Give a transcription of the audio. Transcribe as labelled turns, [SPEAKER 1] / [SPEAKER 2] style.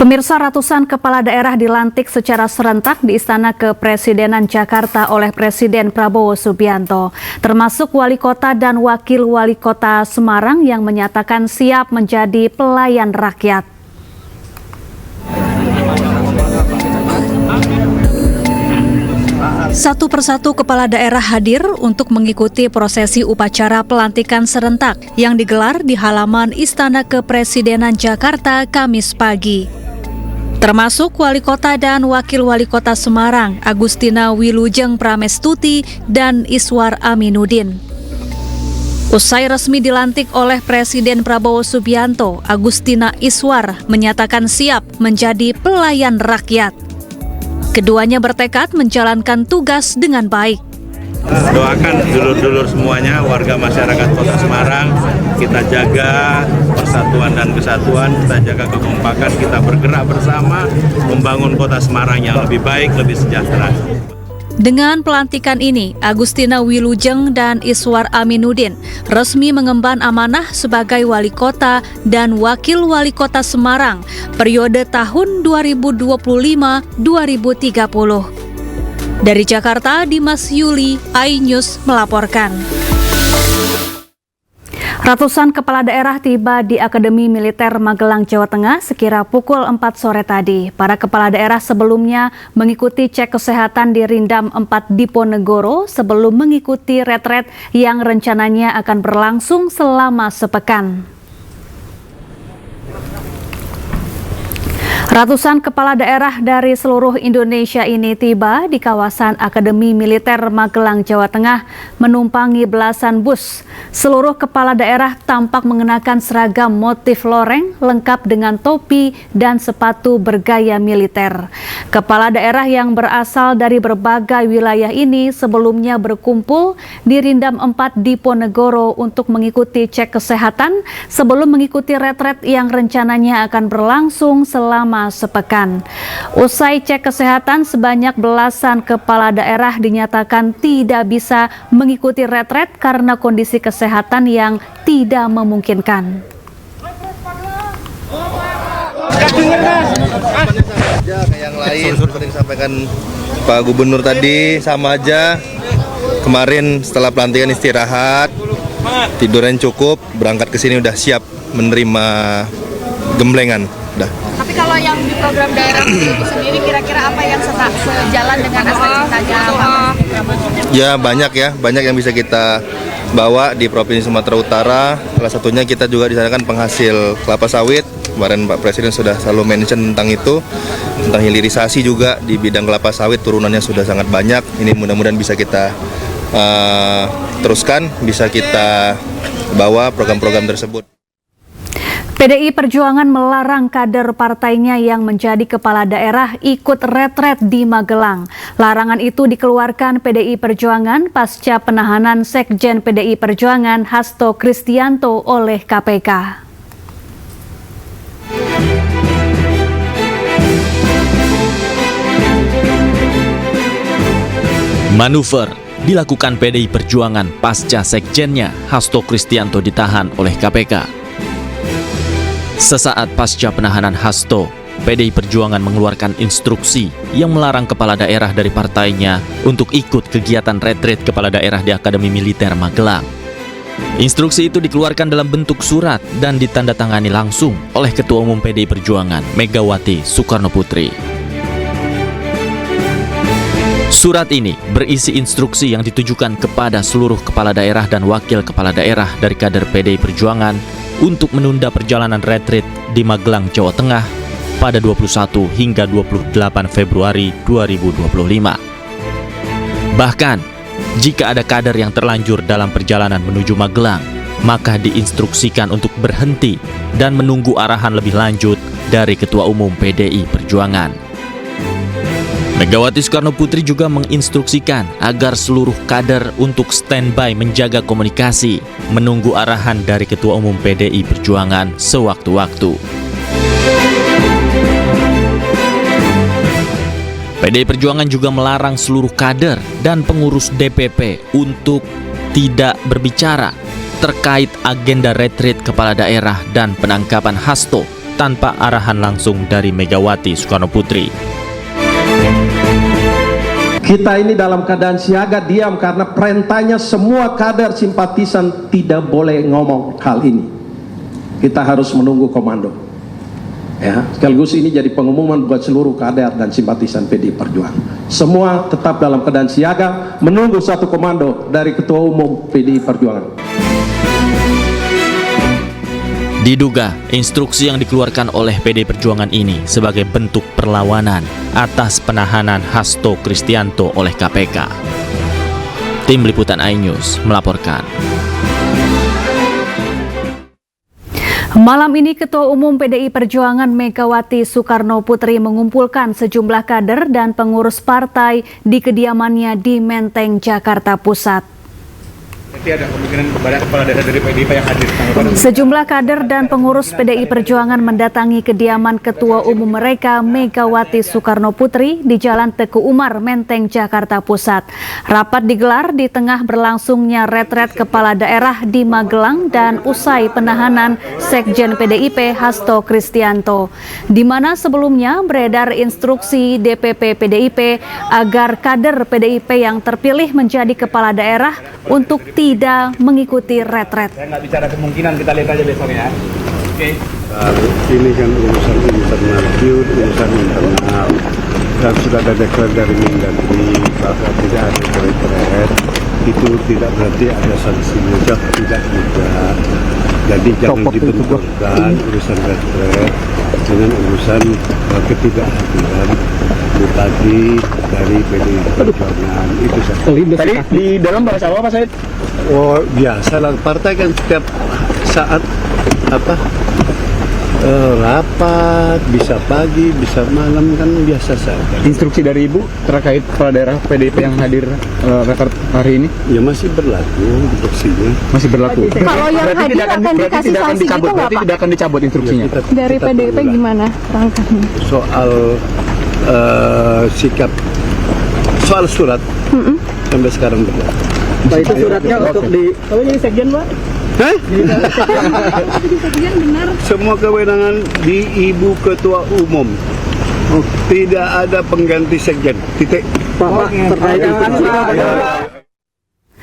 [SPEAKER 1] Pemirsa, ratusan kepala daerah dilantik secara serentak di Istana Kepresidenan Jakarta oleh Presiden Prabowo Subianto, termasuk wali kota dan wakil wali kota Semarang yang menyatakan siap menjadi pelayan rakyat. Satu persatu kepala daerah hadir untuk mengikuti prosesi upacara pelantikan serentak yang digelar di halaman Istana Kepresidenan Jakarta Kamis pagi. Termasuk wali kota dan wakil wali kota Semarang, Agustina Wilujeng Pramestuti dan Iswar Aminuddin. Usai resmi dilantik oleh Presiden Prabowo Subianto, Agustina Iswar menyatakan siap menjadi pelayan rakyat. Keduanya bertekad menjalankan tugas dengan baik.
[SPEAKER 2] Doakan dulur-dulur semuanya, warga masyarakat Kota Semarang, kita jaga persatuan dan kesatuan, kita jaga kekompakan, kita bergerak bersama membangun Kota Semarang yang lebih baik, lebih sejahtera.
[SPEAKER 1] Dengan pelantikan ini, Agustina Wilujeng dan Iswar Aminuddin resmi mengemban amanah sebagai wali kota dan wakil wali kota Semarang periode tahun 2025-2030. Dari Jakarta, Dimas Yuli, iNews melaporkan. Ratusan kepala daerah tiba di Akademi Militer Magelang, Jawa Tengah sekira pukul 4 sore tadi. Para kepala daerah sebelumnya mengikuti cek kesehatan di Rindam 4 Diponegoro sebelum mengikuti retret yang rencananya akan berlangsung selama sepekan. Ratusan kepala daerah dari seluruh Indonesia ini tiba di kawasan Akademi Militer Magelang, Jawa Tengah, menumpangi belasan bus. Seluruh kepala daerah tampak mengenakan seragam motif loreng lengkap dengan topi dan sepatu bergaya militer. Kepala daerah yang berasal dari berbagai wilayah ini sebelumnya berkumpul di Rindam 4 Diponegoro untuk mengikuti cek kesehatan sebelum mengikuti retret yang rencananya akan berlangsung selama sepekan. Usai cek kesehatan, sebanyak belasan kepala daerah dinyatakan tidak bisa mengikuti retret karena kondisi kesehatan yang tidak memungkinkan.
[SPEAKER 3] Yang lain seperti disampaikan Pak Gubernur tadi sama aja. Kemarin setelah pelantikan istirahat, tiduran cukup, berangkat ke sini udah siap menerima gemblengan. Udah.
[SPEAKER 4] Tapi kalau yang di program daerah itu sendiri kira-kira apa yang sejalan dengan cita-citanya Pak?
[SPEAKER 3] Ya banyak yang bisa kita bawa di Provinsi Sumatera Utara. Salah satunya kita juga di sana kan penghasil kelapa sawit. Kemarin Pak Presiden sudah selalu mention tentang itu, tentang hilirisasi juga di bidang kelapa sawit, turunannya sudah sangat banyak. Ini mudah-mudahan bisa kita teruskan, bisa kita bawa program-program tersebut.
[SPEAKER 1] PDI Perjuangan melarang kader partainya yang menjadi kepala daerah ikut retret di Magelang. Larangan itu dikeluarkan PDI Perjuangan pasca penahanan Sekjen PDI Perjuangan Hasto Kristianto oleh KPK.
[SPEAKER 5] Manuver dilakukan PDI Perjuangan pasca sekjennya Hasto Kristianto ditahan oleh KPK. Sesaat pasca penahanan Hasto, PDI Perjuangan mengeluarkan instruksi yang melarang kepala daerah dari partainya untuk ikut kegiatan retret kepala daerah di Akademi Militer Magelang. Instruksi itu dikeluarkan dalam bentuk surat dan ditandatangani langsung oleh Ketua Umum PDI Perjuangan, Megawati Soekarnoputri. Surat ini berisi instruksi yang ditujukan kepada seluruh kepala daerah dan wakil kepala daerah dari kader PDI Perjuangan untuk menunda perjalanan retret di Magelang, Jawa Tengah pada 21 hingga 28 Februari 2025. Bahkan, jika ada kader yang terlanjur dalam perjalanan menuju Magelang, maka diinstruksikan untuk berhenti dan menunggu arahan lebih lanjut dari Ketua Umum PDI Perjuangan. Megawati Soekarnoputri juga menginstruksikan agar seluruh kader untuk standby menjaga komunikasi, menunggu arahan dari Ketua Umum PDI Perjuangan sewaktu-waktu. PDI Perjuangan juga melarang seluruh kader dan pengurus DPP untuk tidak berbicara terkait agenda retreat kepala daerah dan penangkapan Hasto tanpa arahan langsung dari Megawati Soekarnoputri.
[SPEAKER 6] Kita ini dalam keadaan siaga diam karena perintahnya semua kader simpatisan tidak boleh ngomong hal ini. Kita harus menunggu komando. Ya, sekaligus ini jadi pengumuman buat seluruh kader dan simpatisan PDI Perjuangan. Semua tetap dalam keadaan siaga menunggu satu komando dari Ketua Umum PDI Perjuangan.
[SPEAKER 5] Diduga instruksi yang dikeluarkan oleh PDI Perjuangan ini sebagai bentuk perlawanan atas penahanan Hasto Kristianto oleh KPK. Tim Liputan iNews melaporkan.
[SPEAKER 1] Malam ini Ketua Umum PDI Perjuangan Megawati Soekarnoputri mengumpulkan sejumlah kader dan pengurus partai di kediamannya di Menteng, Jakarta Pusat.
[SPEAKER 7] Ada kemungkinan kepada kepala daerah dari PDIP yang hadir.
[SPEAKER 1] Sejumlah kader dan pengurus PDI Perjuangan mendatangi kediaman Ketua Umum mereka Megawati Soekarnoputri di Jalan Teguh Umar, Menteng, Jakarta Pusat. Rapat digelar di tengah berlangsungnya retret kepala daerah di Magelang dan usai penahanan Sekjen PDIP Hasto Kristianto, di mana sebelumnya beredar instruksi DPP PDIP agar kader PDIP yang terpilih menjadi kepala daerah untuk tidak mengikuti retret.
[SPEAKER 7] Saya nggak bicara kemungkinan, kita lihat aja besok ya. Oke.
[SPEAKER 8] Ini kan urusan internal, urusan internal. Dan sudah ada deklar dari Mendagri bahwa tidak ada retret. Itu tidak berarti ada sanksi mudah, tidak juga. Jadi jangan dibenturkan urusan retret dengan urusan ketidakhadiran Bupati dari PDI Perjuangan. Itu saja.
[SPEAKER 7] Tadi di dalam bahasa apa Pak Said?
[SPEAKER 8] Oh biasa lah, partai kan setiap saat rapat, bisa pagi, bisa malam, kan biasa saja.
[SPEAKER 7] Instruksi dari Ibu terkait kepala daerah PDIP yang hadir record hari ini?
[SPEAKER 8] Ya masih berlaku instruksinya.
[SPEAKER 7] Masih berlaku.
[SPEAKER 4] Kalau yang hadir akan dikasih sanksi gitu nggak,
[SPEAKER 7] berarti
[SPEAKER 4] Pak?
[SPEAKER 7] tidak akan dicabut instruksinya.
[SPEAKER 8] Ya,
[SPEAKER 4] Dari PDIP gimana langkahnya?
[SPEAKER 8] Soal sikap, soal surat sampai sekarang berlaku.
[SPEAKER 7] Pak, itu suratnya untuk di... Kamu jadi sekjen, Pak?
[SPEAKER 8] Hah? Semua kewenangan di Ibu Ketua Umum. Tidak ada pengganti sekjen. Titik.
[SPEAKER 7] Pak, terkait